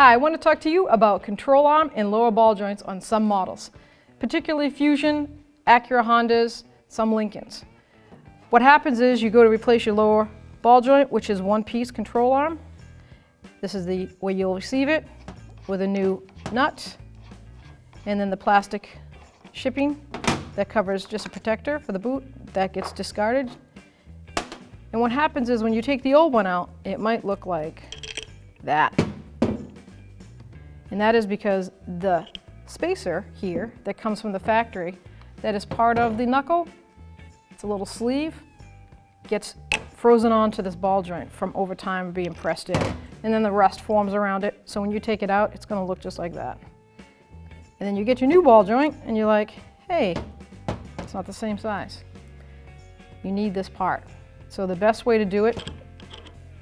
Hi, I want to talk to you about control arm and lower ball joints on some models, particularly Fusion, Acura Hondas, some Lincolns. What happens is you go to replace your lower ball joint, which is one-piece control arm. This is the way you'll receive it, with a new nut, and then the plastic shipping that covers just a protector for the boot that gets discarded. And what happens is when you take the old one out, it might look like that. And that is because the spacer here that comes from the factory, that is part of the knuckle, it's a little sleeve, gets frozen onto this ball joint from over time being pressed in. And then the rest forms around it, so when you take it out, it's gonna look just like that. And then you get your new ball joint and you're like, hey, it's not the same size. You need this part. So the best way to do it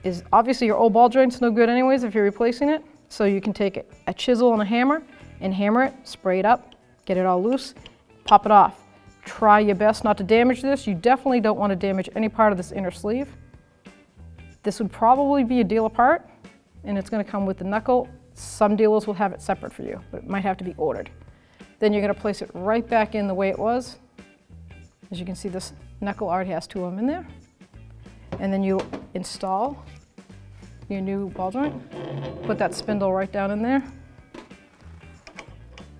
is, obviously your old ball joint's no good anyways if you're replacing it. So you can take a chisel and a hammer and hammer it, spray it up, get it all loose, pop it off. Try your best not to damage this. You definitely don't want to damage any part of this inner sleeve. This would probably be a dealer part, and it's going to come with the knuckle. Some dealers will have it separate for you, but it might have to be ordered. Then you're going to place it right back in the way it was. As you can see, this knuckle already has two of them in there. And then you install your new ball joint. Put that spindle right down in there.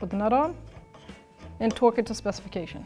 Put the nut on and torque it to specification.